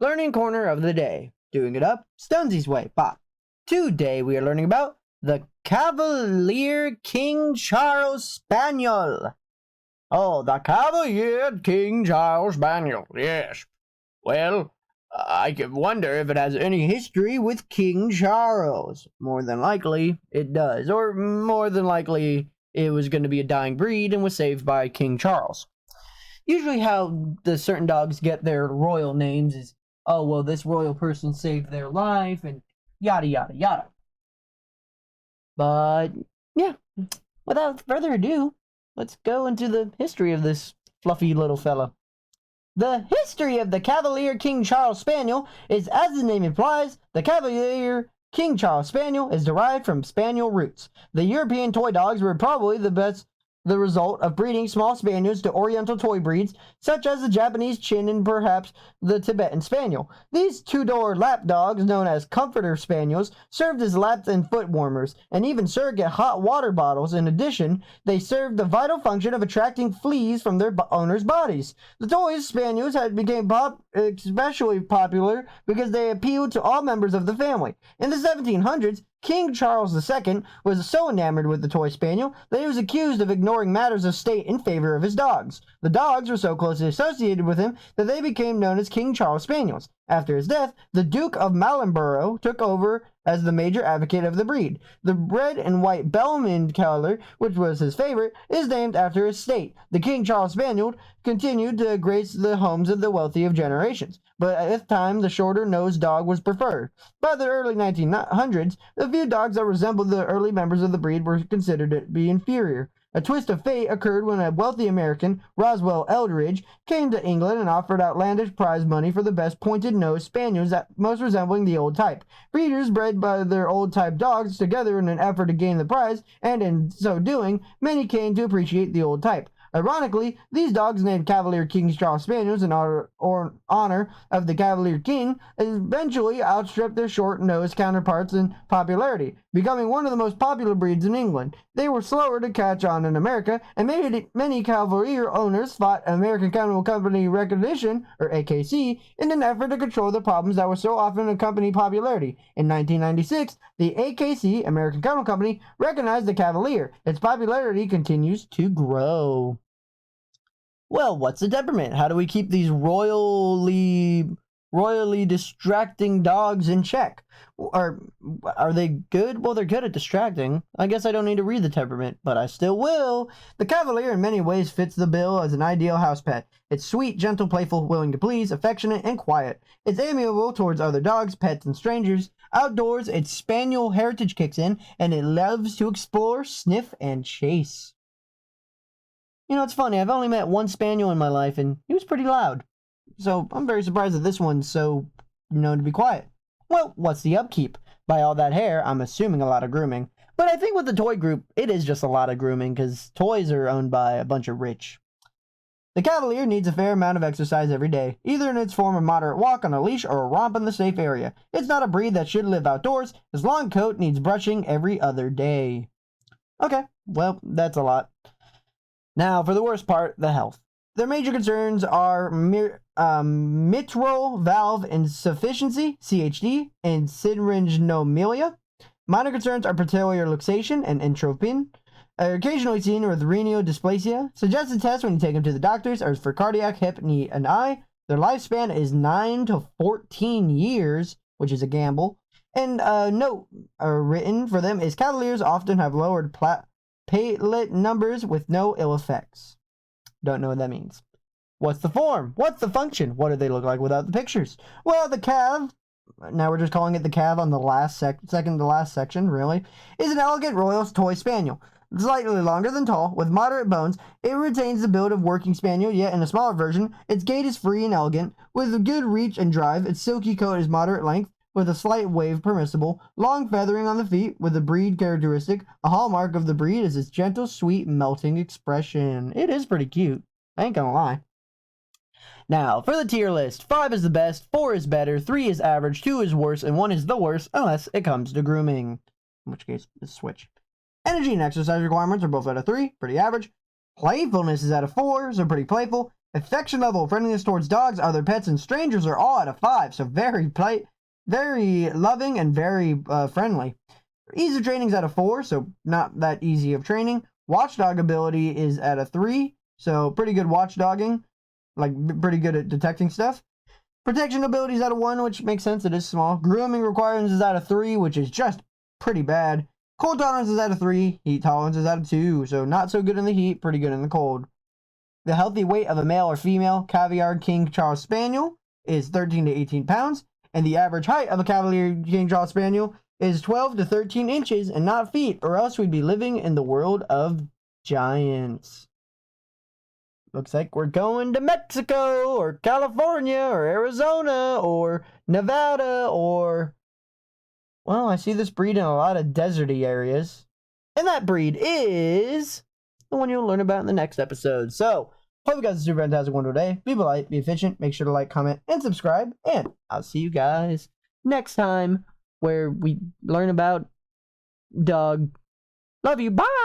Learning corner of the day. Doing it up, Stonesy's way, Pop. Today we are learning about the Cavalier King Charles Spaniel. Oh, the Cavalier King Charles Spaniel, yes. Well, I can wonder if it has any history with King Charles. More than likely, it does. Or more than likely, it was going to be a dying breed and was saved by King Charles. Usually how the certain dogs get their royal names is, oh, well, this royal person saved their life, and yada, yada, yada. But, yeah, without further ado, let's go into the history of this fluffy little fella. The history of the Cavalier King Charles Spaniel is, as the name implies, the Cavalier King Charles Spaniel is derived from Spaniel roots. The European toy dogs were probably the result of breeding small spaniels to Oriental toy breeds, such as the Japanese Chin and perhaps the Tibetan Spaniel. These two-door lap dogs, known as comforter spaniels, served as laps and foot warmers, and even surrogate hot water bottles. In addition, they served the vital function of attracting fleas from their owners' bodies. The toy spaniels had become especially popular because they appealed to all members of the family. In the 1700s, King Charles II was so enamored with the toy spaniel that he was accused of ignoring matters of state in favor of his dogs. The dogs were so closely associated with him that they became known as King Charles Spaniels. After his death, the Duke of Marlborough took over as the major advocate of the breed. The red and white Belmond color, which was his favorite, is named after his state. The King Charles Spaniel continued to grace the homes of the wealthy of generations, but at this time the shorter-nosed dog was preferred. By the early 1900s, the few dogs that resembled the early members of the breed were considered to be inferior. A twist of fate occurred when a wealthy American, Roswell Eldridge, came to England and offered outlandish prize money for the best pointed-nosed spaniels, most resembling the old type. Breeders bred by their old type dogs together in an effort to gain the prize, and in so doing, many came to appreciate the old type. Ironically, these dogs, named Cavalier King Charles Spaniels in honor of the Cavalier King, eventually outstripped their short-nosed counterparts in popularity, becoming one of the most popular breeds in England. They were slower to catch on in America, and many Cavalier owners fought American Kennel Company recognition, or AKC, in an effort to control the problems that were so often accompany popularity. In 1996, the AKC, American Kennel Company, recognized the Cavalier. Its popularity continues to grow. Well, what's the temperament? How do we keep these royally distracting dogs in check? Are they good? Well, they're good at distracting. I guess I don't need to read the temperament, but I still will. The Cavalier in many ways fits the bill as an ideal house pet. It's sweet, gentle, playful, willing to please, affectionate, and quiet. It's amiable towards other dogs, pets, and strangers. Outdoors, its spaniel heritage kicks in, and it loves to explore, sniff, and chase. You know, it's funny, I've only met one spaniel in my life, and he was pretty loud. So I'm very surprised that this one's so known to be quiet. Well, what's the upkeep? By all that hair, I'm assuming a lot of grooming. But I think with the toy group, it is just a lot of grooming, because toys are owned by a bunch of rich. The Cavalier needs a fair amount of exercise every day, either in its form of moderate walk on a leash or a romp in the safe area. It's not a breed that should live outdoors. His long coat needs brushing every other day. Okay, well, that's a lot. Now, for the worst part, the health. Their major concerns are mitral valve insufficiency, Ph.D, and syringomyelia. Minor concerns are patellar luxation and entropin. Are occasionally seen with renal dysplasia. Suggested tests when you take them to the doctors are for cardiac, hip, knee, and eye. Their lifespan is 9 to 14 years, which is a gamble. And a note written for them is Cavaliers often have lowered platelet numbers with no ill effects. Don't know what that means. What's the form? What's the function? What do they look like without the pictures? Well, the Cav, now we're just calling it the Cav on the last second to last section, really, is an elegant royal toy spaniel. Slightly longer than tall, with moderate bones, it retains the build of working spaniel, yet in a smaller version, its gait is free and elegant. With a good reach and drive, its silky coat is moderate length, with a slight wave permissible, long feathering on the feet, with a breed characteristic. A hallmark of the breed is its gentle, sweet, melting expression. It is pretty cute, I ain't gonna lie. Now, for the tier list, 5 is the best, 4 is better, 3 is average, 2 is worse, and 1 is the worst, unless it comes to grooming. In which case, it's switch. Energy and exercise requirements are both at a 3, pretty average. Playfulness is at a 4, so pretty playful. Affection level, friendliness towards dogs, other pets, and strangers are all at a 5. So very loving and very friendly. Ease of training is at a 4, so not that easy of training. Watchdog ability is at a 3, so pretty good watchdogging, like pretty good at detecting stuff. Protection ability is at a 1, which makes sense, it is small. Grooming requirements is at a 3, which is just pretty bad. Cold tolerance is at a 3, heat tolerance is at a 2, so not so good in the heat, pretty good in the cold. The healthy weight of a male or female Cavalier King Charles Spaniel is 13 to 18 pounds, and the average height of a Cavalier King Charles Spaniel is 12 to 13 inches and not feet, or else we'd be living in the world of giants. Looks like we're going to Mexico, or California, or Arizona, or Nevada, or... Well, I see this breed in a lot of deserty areas. And that breed is the one you'll learn about in the next episode. So, hope you guys have a super fantastic wonderful day. Be polite, be efficient, make sure to like, comment, and subscribe. And I'll see you guys next time, where we learn about dog. Love you. Bye.